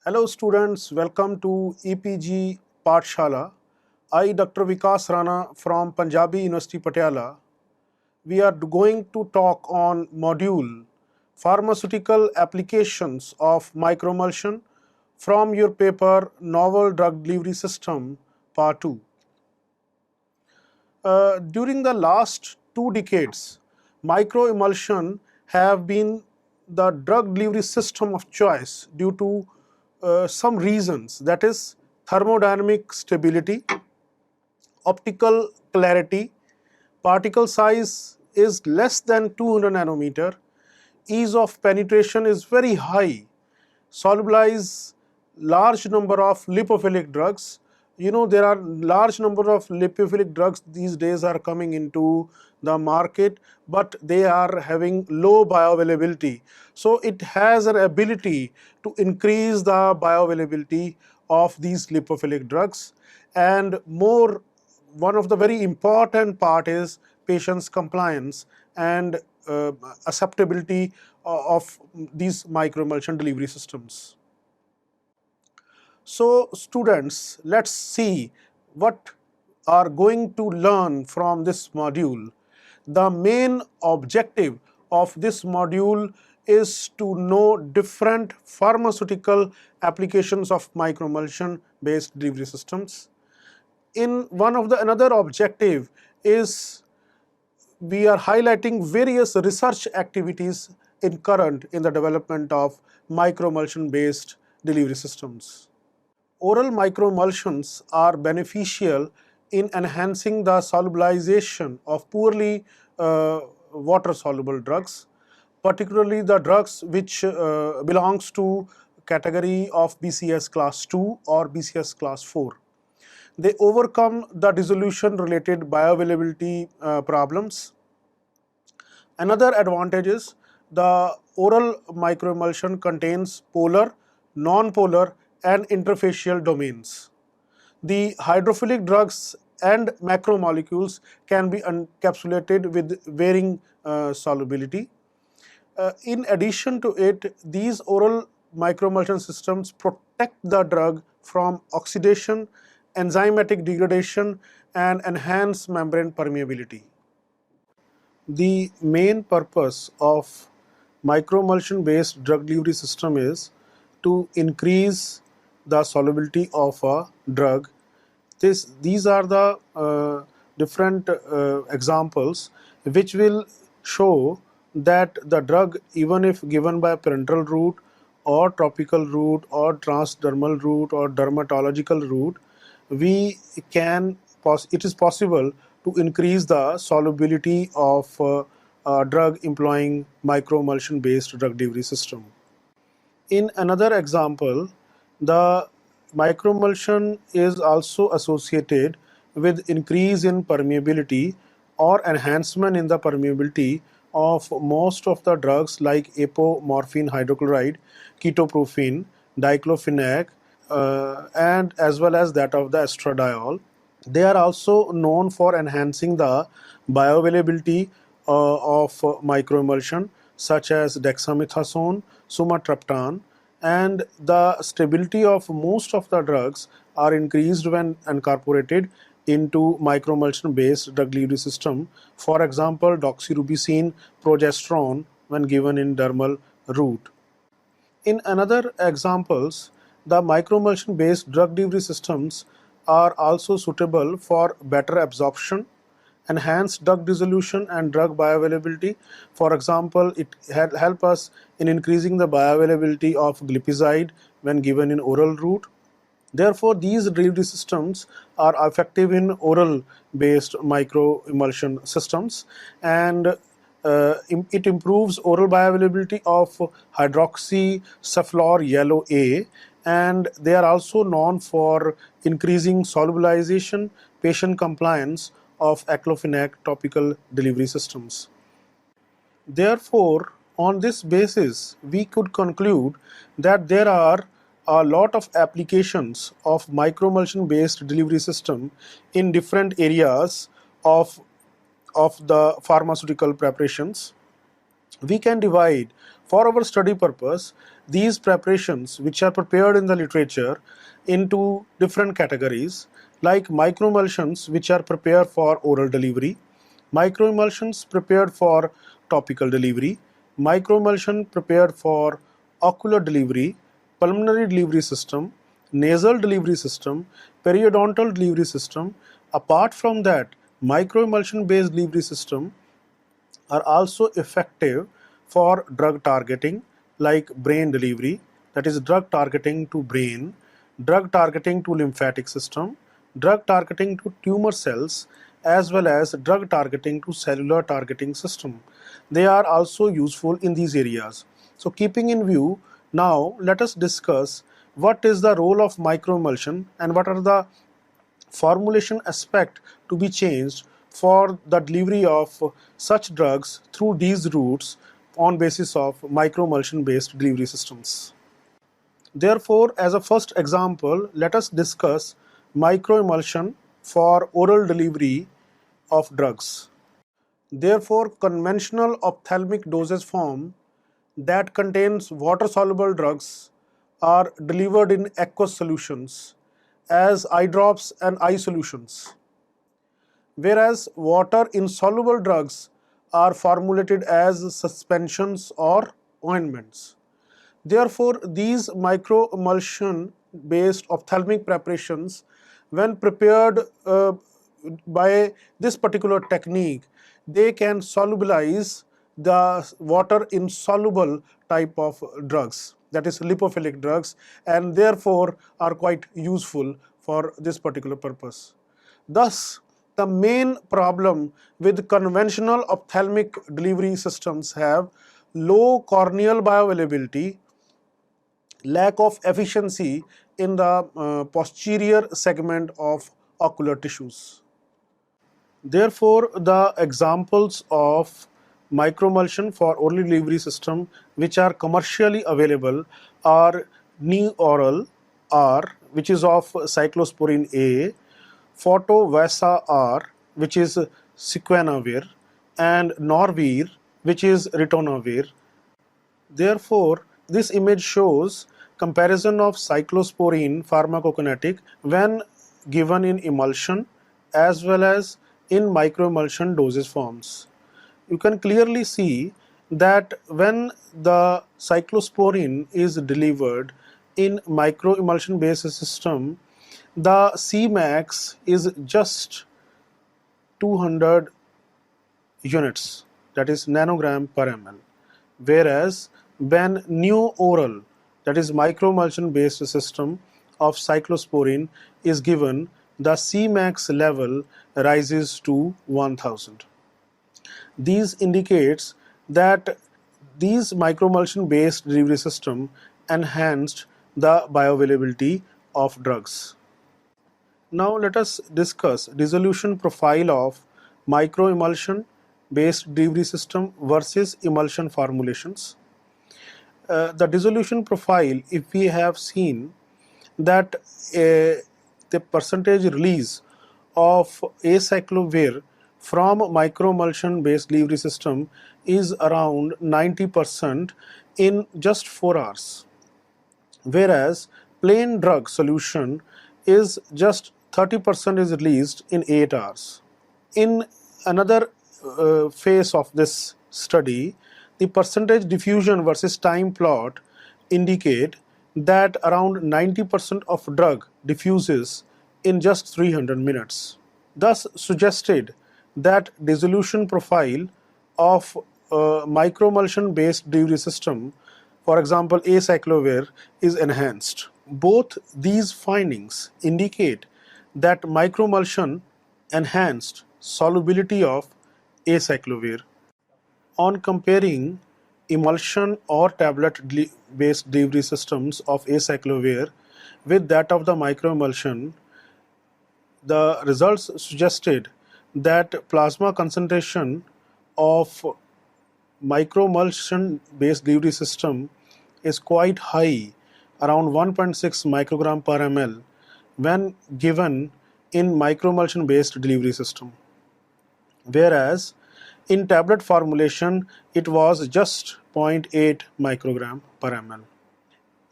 Hello students, welcome to EPG Pathshala. I, Dr. Vikas Rana from Punjabi University Patiala. We are going to talk on module Pharmaceutical Applications of Microemulsion from your paper Novel Drug Delivery System Part 2. During the last 2 decades, microemulsion have been the drug delivery system of choice due to some reasons, that is thermodynamic stability, optical clarity, particle size is less than 200 nanometer, ease of penetration is very high, solubilize large number of lipophilic drugs. There are large number of lipophilic drugs these days are coming into the market, but they are having low bioavailability. So it has an ability to increase the bioavailability of these lipophilic drugs. And more, one of the very important part is patient's compliance and acceptability of these microemulsion delivery systems. So students, let's see what are going to learn from this module. The main objective of this module is to know different pharmaceutical applications of microemulsion based delivery systems. In one of the another objective is we are highlighting various research activities in current in the development of microemulsion based delivery systems. Oral microemulsions are beneficial in enhancing the solubilization of poorly water soluble drugs, particularly the drugs which belongs to category of BCS class 2 or BCS class 4. They overcome the dissolution related bioavailability problems. Another advantage is the oral microemulsion contains polar, non-polar and interfacial domains. The hydrophilic drugs and macromolecules can be encapsulated with varying solubility. In addition to it, these oral microemulsion systems protect the drug from oxidation, enzymatic degradation, and enhance membrane permeability. The main purpose of microemulsion based drug delivery system is to increase the solubility of a drug. These are the different examples which will show that the drug, even if given by parenteral route or topical route or transdermal route or dermatological route, we can it is possible to increase the solubility of a drug employing microemulsion based drug delivery system. In another example, the microemulsion is also associated with increase in permeability or enhancement in the permeability of most of the drugs like apomorphine hydrochloride, ketoprofen, diclofenac, and as well as that of the estradiol. They are also known for enhancing the bioavailability of microemulsion, such as dexamethasone, sumatriptan, and the stability of most of the drugs are increased when incorporated into microemulsion based drug delivery system. For example, doxorubicin, progesterone when given in dermal route. In another examples, the microemulsion based drug delivery systems are also suitable for better absorption, enhanced drug dissolution and drug bioavailability. For example, it help us in increasing the bioavailability of glipizide when given in oral route. Therefore, these delivery systems are effective in oral based microemulsion systems, and it improves oral bioavailability of hydroxycephalur yellow A, and they are also known for increasing solubilization, patient compliance of aclofenac topical delivery systems. Therefore, on this basis, we could conclude that there are a lot of applications of microemulsion based delivery system in different areas of the pharmaceutical preparations. We can divide For our study purpose, these preparations which are prepared in the literature into different categories, like microemulsions which are prepared for oral delivery, microemulsions prepared for topical delivery, microemulsion prepared for ocular delivery, pulmonary delivery system, nasal delivery system, periodontal delivery system. Apart from that, microemulsion based delivery system are also effective for drug targeting, like brain delivery, that is drug targeting to brain, drug targeting to lymphatic system, drug targeting to tumor cells, as well as drug targeting to cellular targeting system. They are also useful in these areas. So keeping in view, now let us discuss what is the role of microemulsion and what are the formulation aspect to be changed for the delivery of such drugs through these routes on basis of microemulsion based delivery systems. Therefore, as a first example, let us discuss microemulsion for oral delivery of drugs. Therefore, conventional ophthalmic dosage form that contains water-soluble drugs are delivered in aqueous solutions as eye drops and eye solutions, whereas water-insoluble drugs are formulated as suspensions or ointments. Therefore, these microemulsion based ophthalmic preparations, when prepared by this particular technique, they can solubilize the water insoluble type of drugs, that is lipophilic drugs, and therefore are quite useful for this particular purpose. Thus, the main problem with conventional ophthalmic delivery systems have low corneal bioavailability, lack of efficiency in the posterior segment of ocular tissues. Therefore, the examples of microemulsion for oral delivery system which are commercially available are Neoral R, which is of cyclosporine A, Fotovasa R, which is Sequenavir, and Norvir, which is Ritonavir. Therefore, this image shows comparison of cyclosporine pharmacokinetic when given in emulsion as well as in microemulsion dosage forms. You can clearly see that when the cyclosporine is delivered in microemulsion based system, the Cmax is just 200 units, that is nanogram per ml, whereas when new oral, that is microemulsion based system of cyclosporine is given, the Cmax level rises to 1000. These indicates that these microemulsion based delivery system enhanced the bioavailability of drugs. Now let us discuss dissolution profile of microemulsion based delivery system versus emulsion formulations. The dissolution profile, if we have seen that the percentage release of acyclovir from microemulsion based delivery system is around 90% in just 4 hours, whereas plain drug solution is just 30% is released in 8 hours. In another phase of this study, the percentage diffusion versus time plot indicate that around 90% of drug diffuses in just 300 minutes. Thus suggested that dissolution profile of microemulsion based delivery system, for example acyclovir, is enhanced. Both these findings indicate that microemulsion enhanced solubility of acyclovir. On comparing emulsion or tablet based delivery systems of acyclovir with that of the microemulsion, the results suggested that plasma concentration of microemulsion based delivery system is quite high, around 1.6 microgram per ml when given in microemulsion based delivery system, whereas In tablet formulation, it was just 0.8 microgram per ml.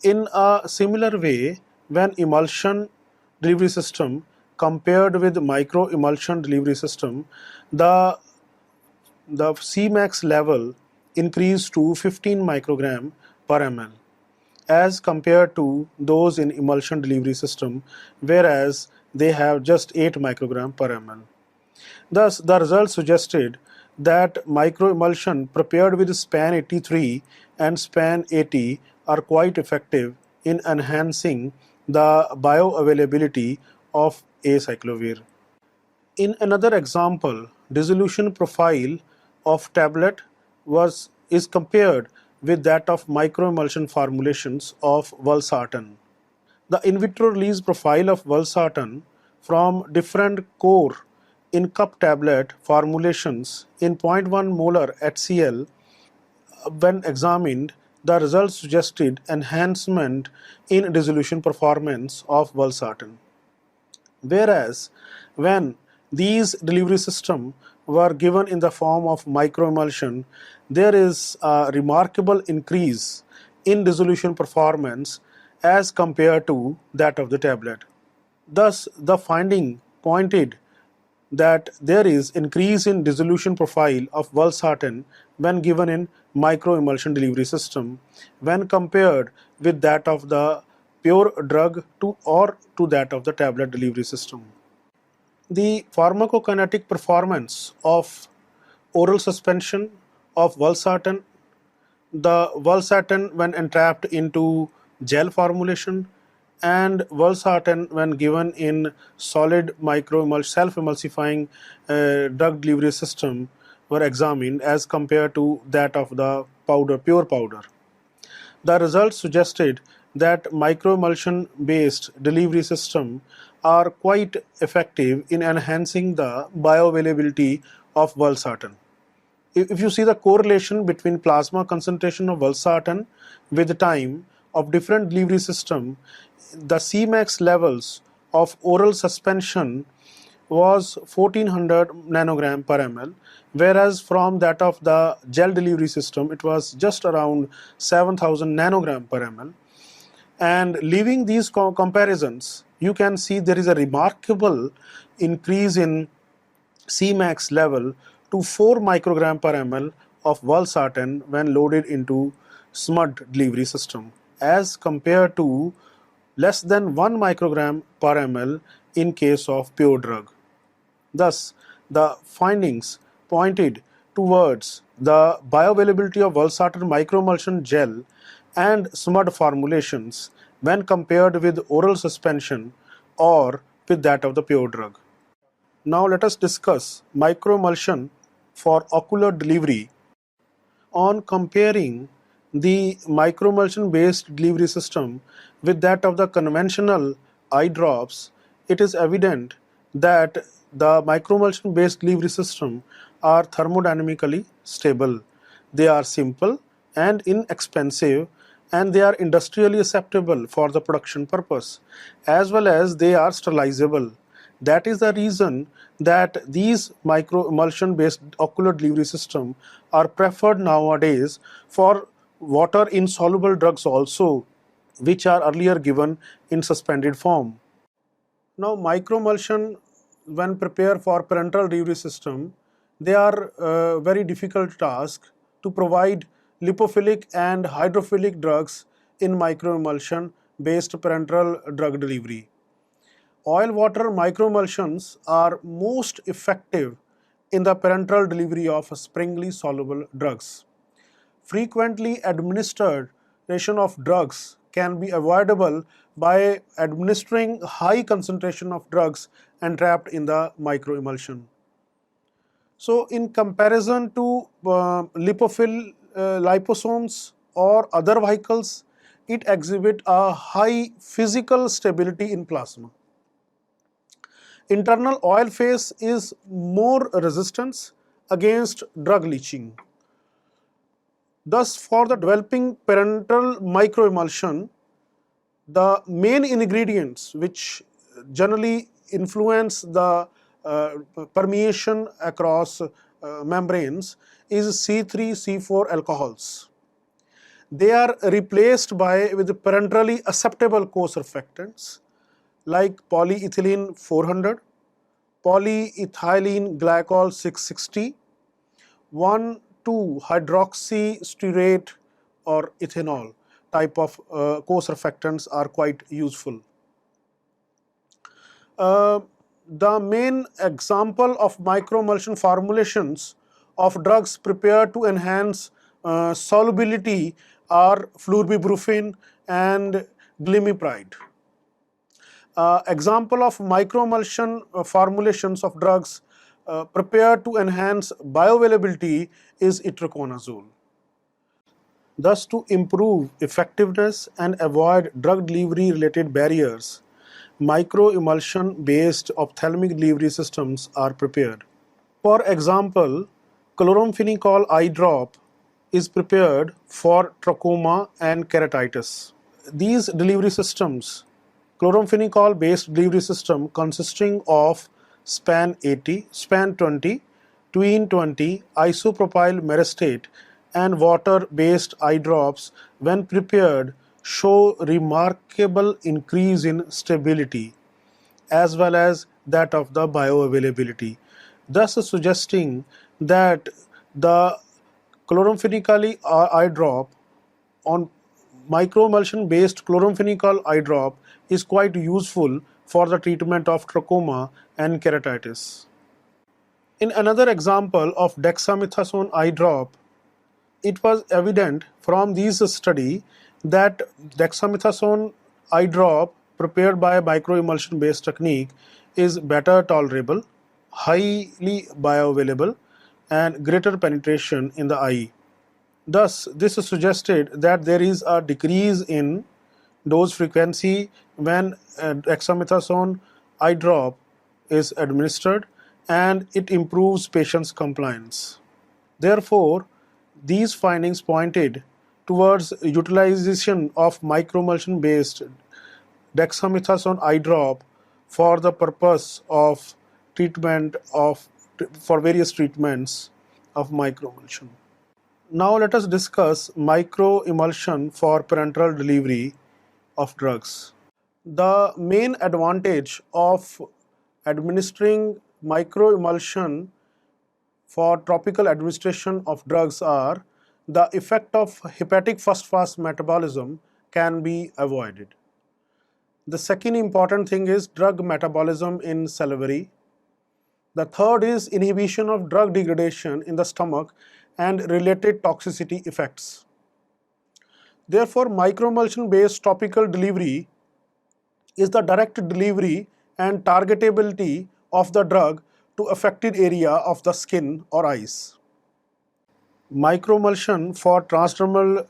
In a similar way, when emulsion delivery system compared with micro emulsion delivery system, the Cmax level increased to 15 microgram per ml as compared to those in emulsion delivery system, whereas they have just 8 microgram per ml. Thus, the results suggested that microemulsion prepared with SPAN 83 and SPAN 80 are quite effective in enhancing the bioavailability of acyclovir. In another example, dissolution profile of tablet is compared with that of microemulsion formulations of valsartan. The in vitro release profile of valsartan from different core in cup tablet formulations in 0.1 molar HCl, when examined, the results suggested enhancement in dissolution performance of valsartan. Whereas when these delivery systems were given in the form of microemulsion, there is a remarkable increase in dissolution performance as compared to that of the tablet. Thus, the finding pointed that there is increase in dissolution profile of valsartan when given in microemulsion delivery system when compared with that of the pure drug to that of the tablet delivery system. The pharmacokinetic performance of oral suspension of valsartan, the valsartan when entrapped into gel formulation, and valsartan when given in solid self-emulsifying drug delivery system were examined as compared to that of the pure powder. The results suggested that microemulsion based delivery system are quite effective in enhancing the bioavailability of valsartan. If you see the correlation between plasma concentration of valsartan with the time of different delivery system, the Cmax levels of oral suspension was 1400 nanogram per ml, whereas from that of the gel delivery system it was just around 7000 nanogram per ml. And leaving these comparisons, you can see there is a remarkable increase in Cmax level to 4 microgram per ml of valsartan when loaded into SMUD delivery system as compared to less than 1 microgram per ml in case of pure drug. Thus, the findings pointed towards the bioavailability of valsartan microemulsion gel and SMUD formulations when compared with oral suspension or with that of the pure drug. Now let us discuss microemulsion for ocular delivery. On comparing the microemulsion based delivery system with that of the conventional eye drops, it is evident that the microemulsion based delivery system are thermodynamically stable. They are simple and inexpensive, and they are industrially acceptable for the production purpose, as well as they are sterilizable. That is the reason that these microemulsion based ocular delivery system are preferred nowadays for water insoluble drugs also, which are earlier given in suspended form. Now, microemulsion, when prepared for parenteral delivery system, they are a very difficult task to provide lipophilic and hydrophilic drugs in microemulsion based parenteral drug delivery. Oil water microemulsions are most effective in the parenteral delivery of springly soluble drugs. Frequently administration of drugs can be avoidable by administering high concentration of drugs entrapped in the microemulsion. So, in comparison to liposomes or other vehicles, it exhibits a high physical stability in plasma. Internal oil phase is more resistance against drug leaching. Thus, for the developing parenteral microemulsion, the main ingredients which generally influence the permeation across membranes is C3C4 alcohols. They are replaced with parenterally acceptable co-surfactants like polyethylene 400, polyethylene glycol 660, 1,2-hydroxystearate or ethanol type of co-surfactants are quite useful. The main example of microemulsion formulations of drugs prepared to enhance solubility are fluorbibuphine and glimepiride. Example of microemulsion formulations of drugs prepared to enhance bioavailability is itraconazole. Thus, to improve effectiveness and avoid drug delivery related barriers, microemulsion based ophthalmic delivery systems are prepared. For example, chloramphenicol eye drop is prepared for trachoma and keratitis. These delivery systems, chloramphenicol based delivery system consisting of SPAN 80, SPAN 20, Tween 20, isopropyl myristate and water based eye drops when prepared show remarkable increase in stability as well as that of the bioavailability, thus suggesting that the chloramphenicol eye drop on microemulsion based chloramphenicol eye drop is quite useful for the treatment of trachoma and keratitis. In another example of dexamethasone eye drop, it was evident from this study that dexamethasone eye drop prepared by a microemulsion based technique is better tolerable, highly bioavailable, and greater penetration in the eye. Thus, this suggested that there is a decrease in dose frequency when dexamethasone eye drop is administered, and it improves patients' compliance. Therefore, these findings pointed towards utilization of microemulsion based dexamethasone eye drop for the purpose of treatment for various treatments of microemulsion. Now let us discuss microemulsion for parenteral delivery of drugs. The main advantage of administering microemulsion for topical administration of drugs are the effect of hepatic first pass metabolism can be avoided. The second important thing is drug metabolism in salivary. The third is inhibition of drug degradation in the stomach and related toxicity effects. Therefore, microemulsion based topical delivery is the direct delivery and targetability of the drug to affected area of the skin or eyes. Microemulsion for transdermal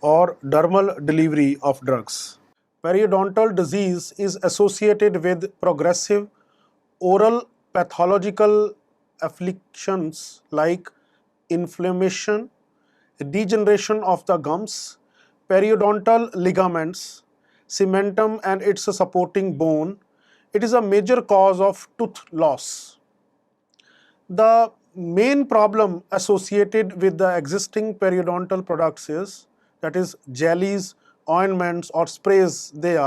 or dermal delivery of drugs. Periodontal disease is associated with progressive oral pathological afflictions like inflammation, degeneration of the gums, periodontal ligaments, cementum and its supporting bone. It is a major cause of tooth loss. The main problem associated with the existing periodontal products is, that is jellies, ointments or sprays, they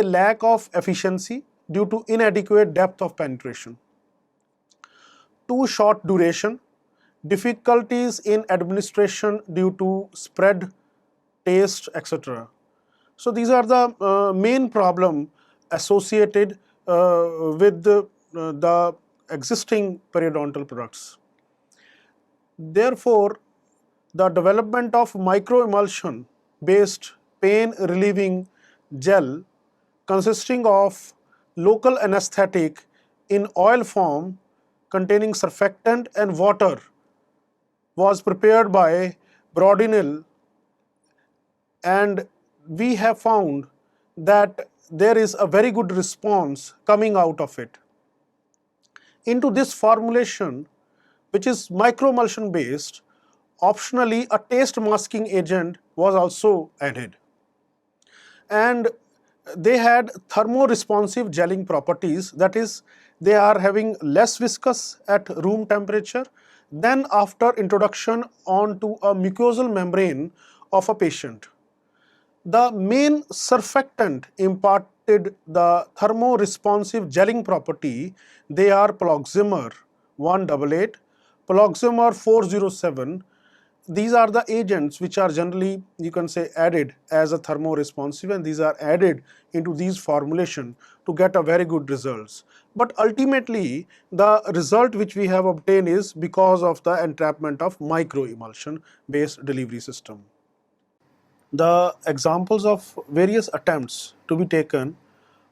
lack of efficiency due to inadequate depth of penetration, too short duration, difficulties in administration due to spread, taste, etc. So these are the main problem associated with the existing periodontal products. Therefore, the development of microemulsion based pain relieving gel consisting of local anesthetic in oil form containing surfactant and water was prepared by Brodinil, and we have found that there is a very good response coming out of it. Into this formulation, which is microemulsion based, optionally a taste masking agent was also added, and they had thermoresponsive gelling properties, that is, they are having less viscous at room temperature than after introduction onto a mucosal membrane of a patient. The main surfactant imparted the thermoresponsive gelling property. They are Ploxamer 188, Ploxamer 407. These are the agents which are generally, you can say, added as a thermoresponsive, and these are added into these formulation to get a very good results. But ultimately, the result which we have obtained is because of the entrapment of microemulsion based delivery system. The examples of various attempts to be taken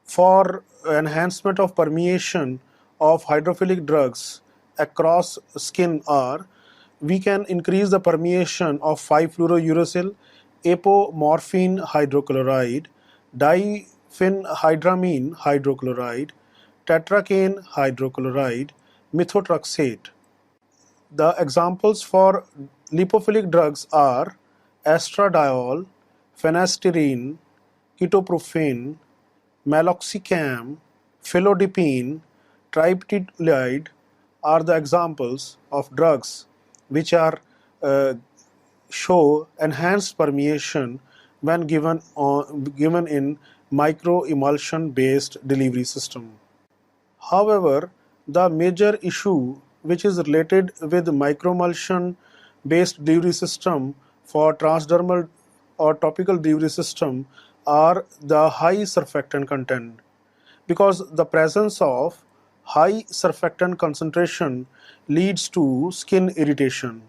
for enhancement of permeation of hydrophilic drugs across skin are: we can increase the permeation of 5-fluorouracil, apomorphine hydrochloride, diphenhydramine hydrochloride, tetracaine hydrochloride, methotrexate. The examples for lipophilic drugs are estradiol, phenasterine, ketoprofen, meloxicam, felodipine, triptyline are the examples of drugs which are show enhanced permeation when given in microemulsion based delivery system. However, the major issue which is related with microemulsion based delivery system for transdermal or topical delivery system are the high surfactant content, because the presence of high surfactant concentration leads to skin irritation.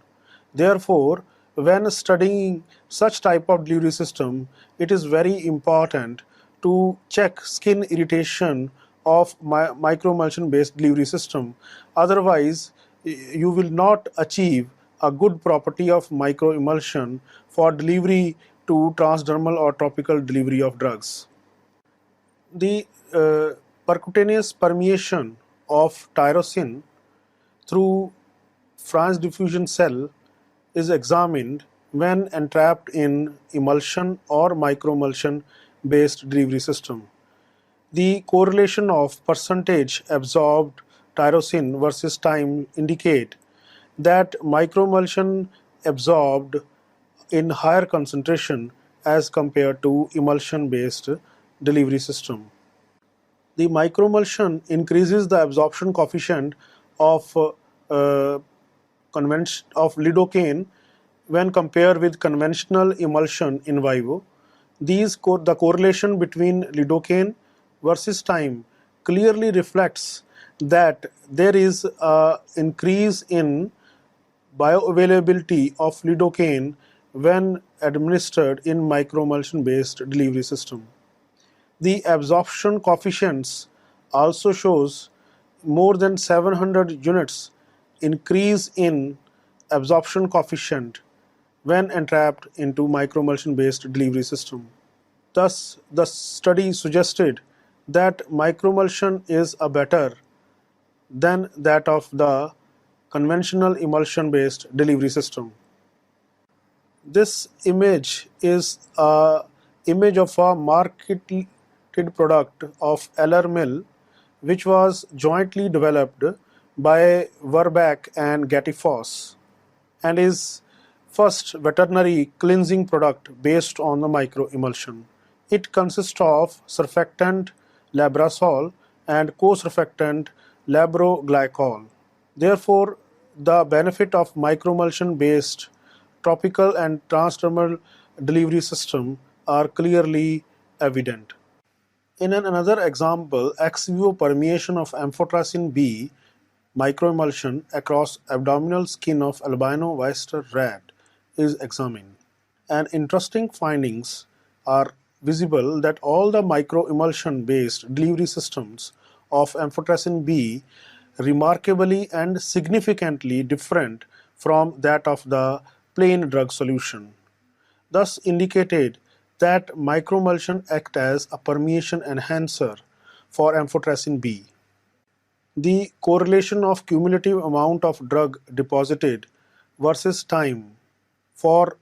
Therefore, when studying such type of delivery system, it is very important to check skin irritation of microemulsion based delivery system. Otherwise, you will not achieve a good property of microemulsion for delivery to transdermal or topical delivery of drugs. The percutaneous permeation of tyrosine through Franz diffusion cell is examined when entrapped in emulsion or microemulsion based delivery system. The correlation of percentage absorbed tyrosine versus time indicate that microemulsion absorbed in higher concentration as compared to emulsion based delivery system. The microemulsion increases the absorption coefficient of of lidocaine when compared with conventional emulsion in vivo. The correlation between lidocaine versus time clearly reflects that there is an increase in bioavailability of lidocaine when administered in microemulsion based delivery system. The absorption coefficients also shows more than 700 units increase in absorption coefficient when entrapped into microemulsion based delivery system. Thus, the study suggested that microemulsion is a better than that of the conventional emulsion based delivery system. This image is a image of a marketed product of Eller Mill, which was jointly developed by Verback and Gattifoss, and is first veterinary cleansing product based on the microemulsion. It consists of surfactant Labrasol and co-surfactant labroglycol. Therefore, the benefit of microemulsion based topical and transdermal delivery system are clearly evident. In another example, ex vivo permeation of amphotericin B microemulsion across abdominal skin of albino Weyster rat is examined. And interesting findings are visible that all the microemulsion based delivery systems of amphotericin B remarkably and significantly different from that of the plain drug solution, thus indicated that microemulsion act as a permeation enhancer for amphotericin B. The correlation of cumulative amount of drug deposited versus time for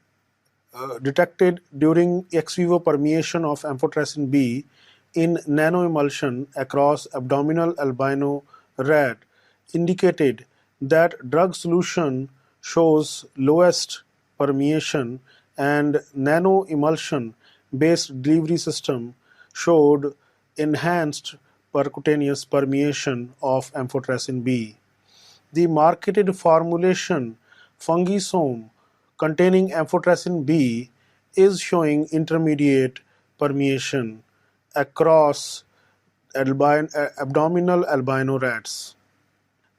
detected during ex vivo permeation of amphotericin B in nanoemulsion across abdominal albino rat indicated that drug solution shows lowest permeation and nano-emulsion based delivery system showed enhanced percutaneous permeation of amphotericin B. The marketed formulation Fungisome containing amphotericin B is showing intermediate permeation across abdominal albino rats.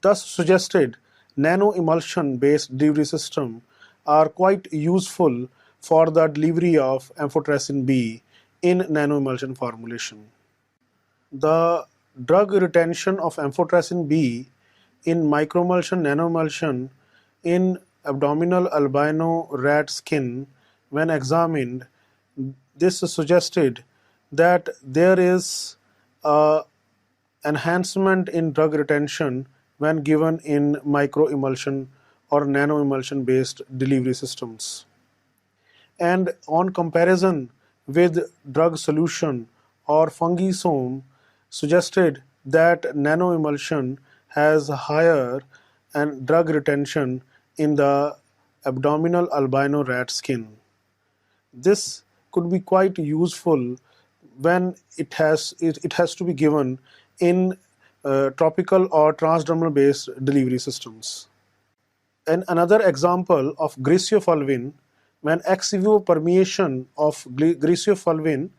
Thus suggested nano-emulsion based delivery systems are quite useful for the delivery of amphotericin B in nano-emulsion formulation. The drug retention of amphotericin B in microemulsion, nanoemulsion in abdominal albino rat skin, when examined, this suggested that there is a enhancement in drug retention when given in microemulsion or nanoemulsion based delivery systems. And on comparison with drug solution or fungisome suggested that nanoemulsion has higher and drug retention in the abdominal albino rat skin. This could be quite useful when it has to be given in topical or transdermal based delivery systems. And another example of griseofulvin, when ex vivo permeation of griseofulvin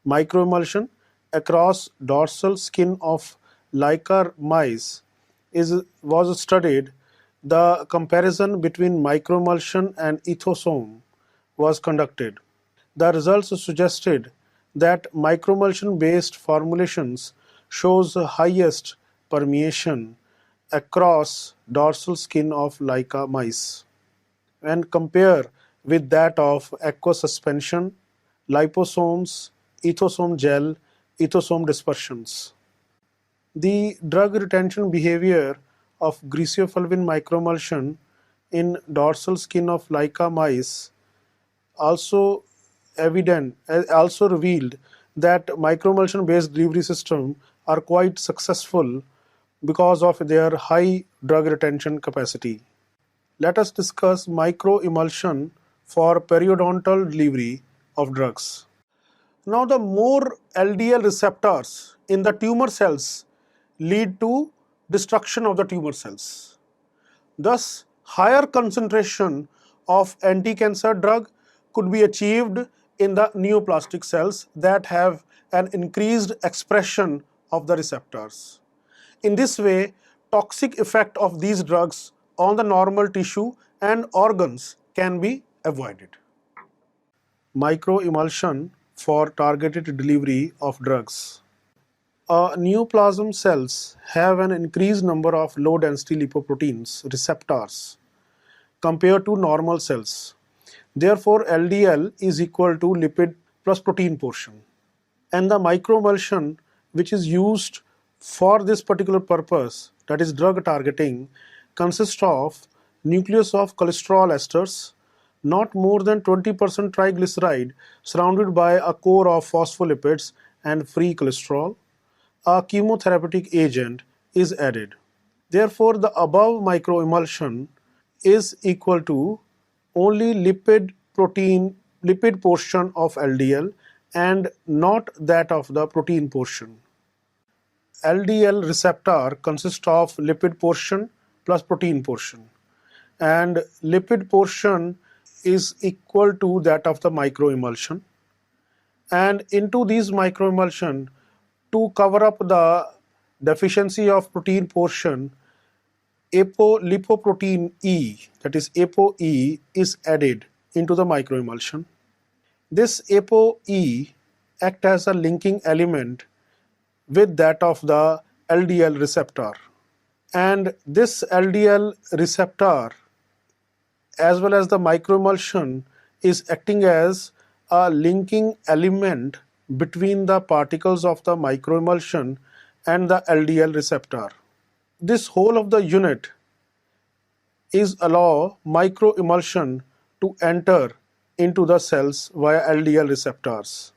microemulsion across dorsal skin of Lyca mice was studied, the comparison between microemulsion and ethosome was conducted. The results suggested that microemulsion based formulations shows highest permeation across dorsal skin of Lyca mice when compared with that of aqueous suspension, liposomes, ethosome gel, ethosome dispersions. The drug retention behavior of griseofulvin microemulsion in dorsal skin of Lyca mice also also revealed that microemulsion based delivery systems are quite successful because of their high drug retention capacity. Let us discuss microemulsion for periodontal delivery of drugs. Now, the more LDL receptors in the tumor cells lead to destruction of the tumor cells. Thus, higher concentration of anti-cancer drug could be achieved in the neoplastic cells that have an increased expression of the receptors. In this way, toxic effect of these drugs on the normal tissue and organs can be avoided. Microemulsion for targeted delivery of drugs. Neoplasm cells have an increased number of low-density lipoproteins receptors compared to normal cells. Therefore, LDL is equal to lipid plus protein portion. And the microemulsion which is used for this particular purpose, that is drug targeting, consists of nucleus of cholesterol esters, not more than 20% triglyceride surrounded by a core of phospholipids and free cholesterol. A chemotherapeutic agent is added. Therefore, the above microemulsion is equal to only lipid portion of LDL and not that of the protein portion. LDL receptor consists of lipid portion plus protein portion, and lipid portion is equal to that of the microemulsion. And into these microemulsion, to cover up the deficiency of protein portion, apolipoprotein E, that is ApoE, is added into the microemulsion. This ApoE acts as a linking element with that of the LDL receptor. And this LDL receptor as well as the microemulsion is acting as a linking element between the particles of the microemulsion and the LDL receptor. This whole of the unit is allow microemulsion to enter into the cells via LDL receptors.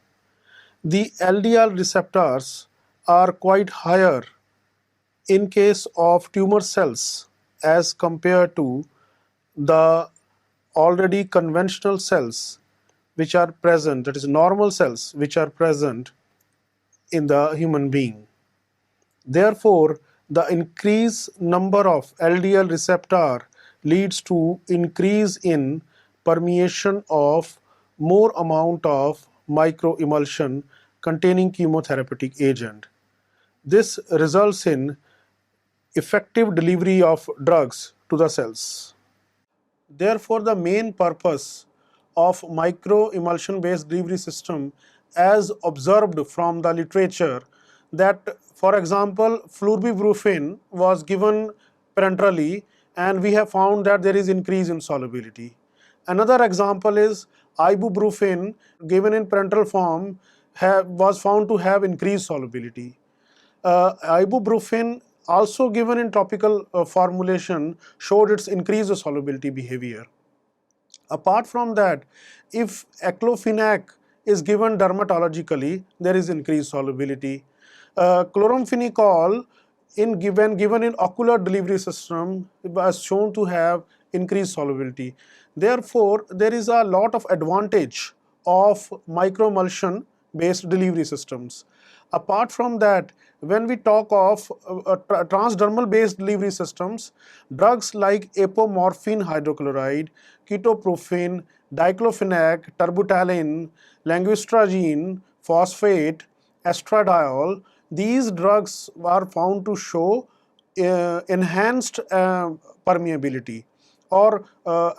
The LDL receptors are quite higher in case of tumor cells as compared to the already conventional cells which are present, that is normal cells which are present in the human being. Therefore, the increased number of LDL receptor leads to increase in permeation of more amount of microemulsion containing chemotherapeutic agent. This results in effective delivery of drugs to the cells. Therefore, the main purpose of microemulsion based delivery system as observed from the literature, that for example flubibuprofin was given parenterally and we have found that there is increase in solubility. Another example is ibuprofen given in parenteral form was found to have increased solubility. Ibuprofen also given in topical formulation showed its increased solubility behavior. Apart from that, if aclofenac is given dermatologically, there is increased solubility. Chloramphenicol when given in ocular delivery system was shown to have increased solubility. Therefore, there is a lot of advantage of microemulsion based delivery systems. Apart from that, when we talk of transdermal based delivery systems, drugs like apomorphine hydrochloride, ketoprofen, diclofenac, terbutaline, languistragine, phosphate, estradiol, these drugs are found to show enhanced permeability or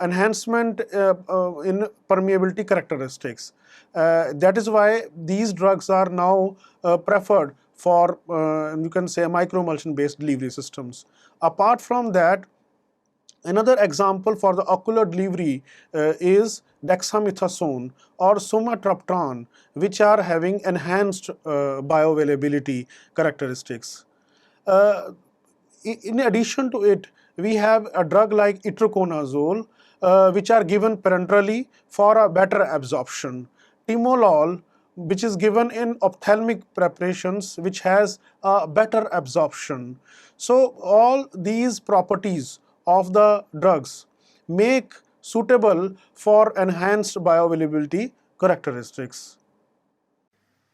enhancement in permeability characteristics. That is why these drugs are now preferred for you can say microemulsion based delivery systems. Apart from that, another example for the ocular delivery is dexamethasone or sumatriptan, which are having enhanced bioavailability characteristics. Uh, in addition to it, we have a drug like itraconazole, which are given parenterally for a better absorption. Timolol, which is given in ophthalmic preparations, which has a better absorption. So all these properties of the drugs make suitable for enhanced bioavailability characteristics.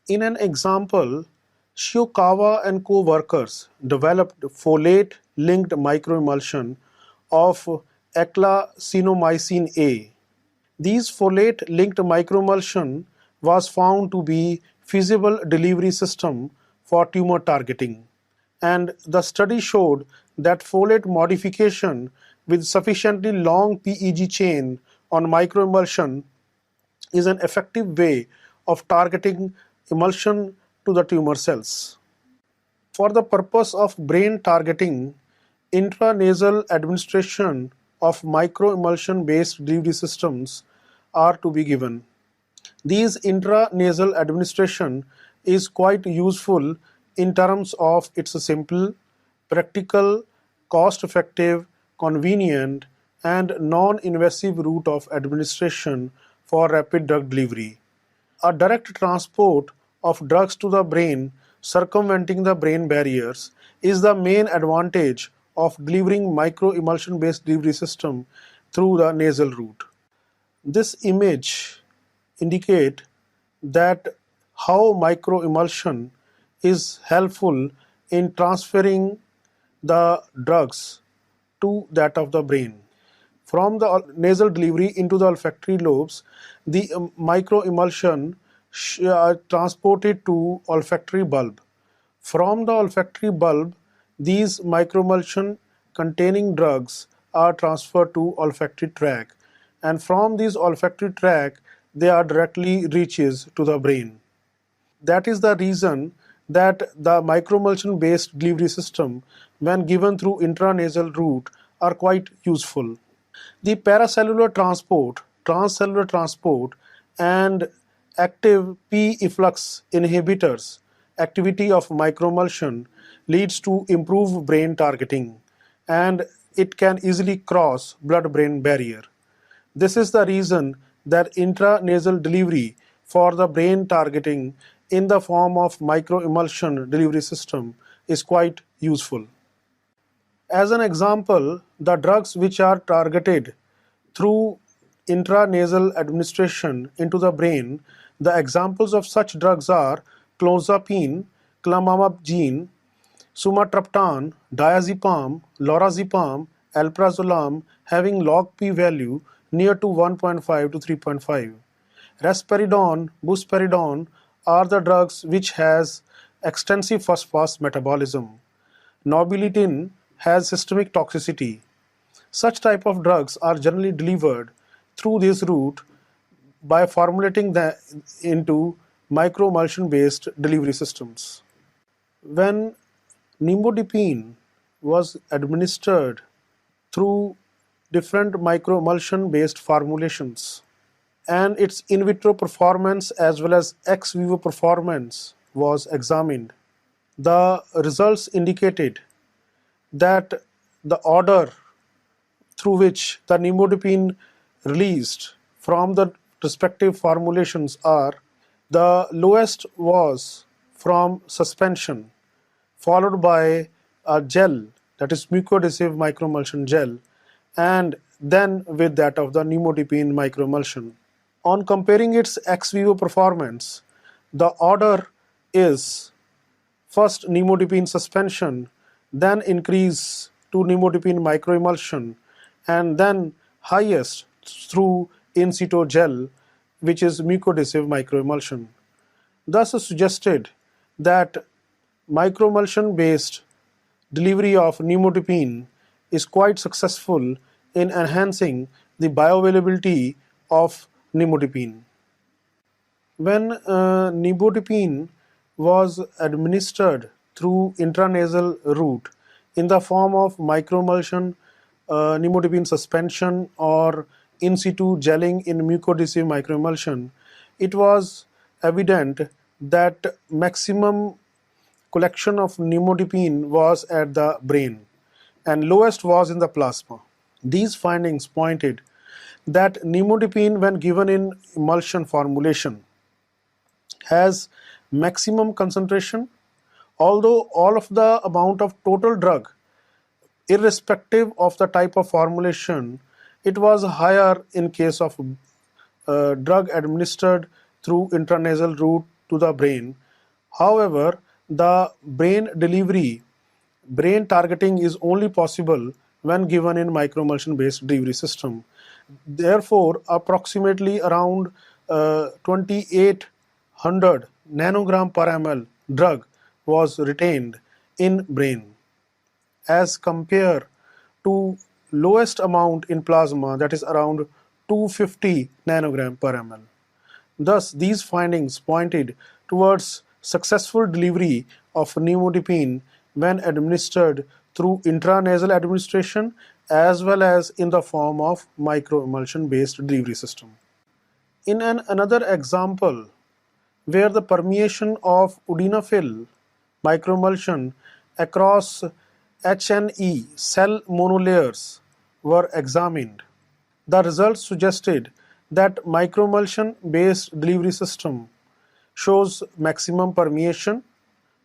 In an example, Shiokawa and co-workers developed folate-linked microemulsion of aclasinomycin A. These folate-linked microemulsion was found to be feasible delivery system for tumor targeting, and the study showed that folate modification with sufficiently long PEG chain on microemulsion is an effective way of targeting emulsion to the tumor cells. For the purpose of brain targeting, intranasal administration of microemulsion based delivery systems are to be given. These intranasal administration is quite useful in terms of its simple, practical, cost-effective, convenient, and non-invasive route of administration for rapid drug delivery. A direct transport of drugs to the brain, circumventing the brain barriers, is the main advantage of delivering microemulsion based delivery system through the nasal route. This image indicate that how microemulsion is helpful in transferring the drugs to that of the brain. From the nasal delivery into the olfactory lobes, the microemulsion transported to olfactory bulb. From the olfactory bulb, these microemulsion containing drugs are transferred to olfactory tract, and from these olfactory tract, they are directly reaches to the brain. That is the reason that the microemulsion based delivery system, when given through intranasal route, are quite useful. The paracellular transport, transcellular transport, and active p-efflux inhibitors activity of microemulsion leads to improved brain targeting, and it can easily cross blood-brain barrier. This is the reason that intranasal delivery for the brain targeting in the form of microemulsion delivery system is quite useful. As an example, the drugs which are targeted through intranasal administration into the brain, the examples of such drugs are clozapine, clamamabgine, sumatriptan, diazepam, lorazepam, alprazolam having log P value near to 1.5 to 3.5. Risperidone, buspirone are the drugs which has extensive first-pass metabolism. Norbiletin has systemic toxicity. Such type of drugs are generally delivered through this route by formulating them into microemulsion based delivery systems. When nimodipine was administered through different microemulsion based formulations, and its in vitro performance as well as ex vivo performance was examined, the results indicated that the order through which the nimodipine released from the respective formulations are: the lowest was from suspension, followed by a gel, that is mucoadhesive microemulsion gel, and then with that of the nimodipine microemulsion. On comparing its ex vivo performance, the order is first nimodipine suspension, then increase to nimodipine microemulsion, and then highest through in situ gel, which is mucoadhesive microemulsion. Thus suggested that microemulsion based delivery of nimodipine is quite successful in enhancing the bioavailability of nimodipine. When nimodipine was administered through intranasal route in the form of microemulsion, nimodipine suspension, or in situ gelling in mucoadhesive microemulsion, it was evident that maximum collection of nimodipine was at the brain and lowest was in the plasma. These findings pointed that nimodipine, when given in emulsion formulation, has maximum concentration, although all of the amount of total drug, irrespective of the type of formulation, it was higher in case of drug administered through intranasal route to the brain. However, the brain targeting is only possible when given in microemulsion based delivery system. Therefore, approximately around 2800 nanogram per ml drug was retained in brain as compare to lowest amount in plasma, that is around 250 nanogram per ml. Thus, these findings pointed towards successful delivery of nimodipine when administered through intranasal administration as well as in the form of microemulsion based delivery system. In another example, where the permeation of udinafil microemulsion across HNE cell monolayers were examined, the results suggested that microemulsion based delivery system shows maximum permeation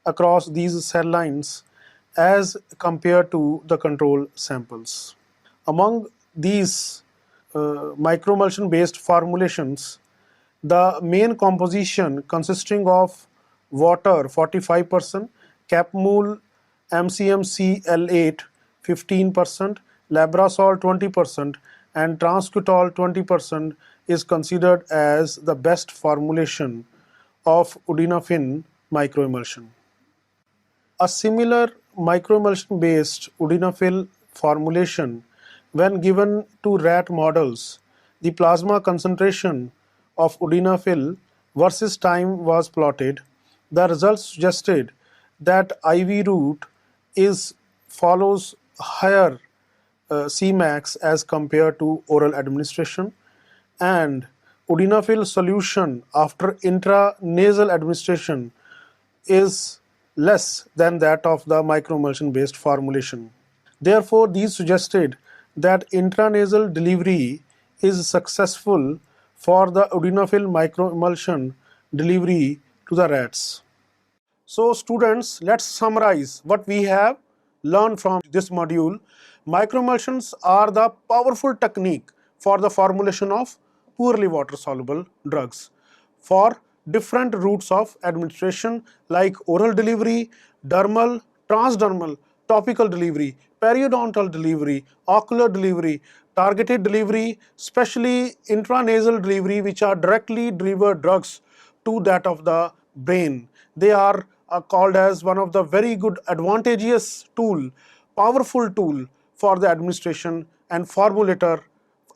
across these cell lines as compared to the control samples. Among these microemulsion based formulations, the main composition consisting of water 45%, Capmul MCMCl8 15%, Labrasol 20%, and Transcutol 20% is considered as the best formulation of udinafin microemulsion. A similar microemulsion based udinafil formulation, when given to rat models, the plasma concentration of udinafil versus time was plotted. The results suggested that IV route is follows higher Cmax as compared to oral administration, and udinafil solution after intranasal administration is less than that of the microemulsion based formulation. Therefore, these suggested that intranasal delivery is successful for the udinafil microemulsion delivery to the rats. So students, let's summarize what we have learn from this module, microemulsions are the powerful technique for the formulation of poorly water soluble drugs for different routes of administration like oral delivery, dermal, transdermal, topical delivery, periodontal delivery, ocular delivery, targeted delivery, especially intranasal delivery, which are directly delivered drugs to that of the brain. They are called as one of the very good advantageous tool, powerful tool for the administration and formulator.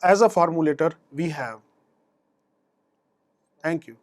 As a formulator we have. Thank you.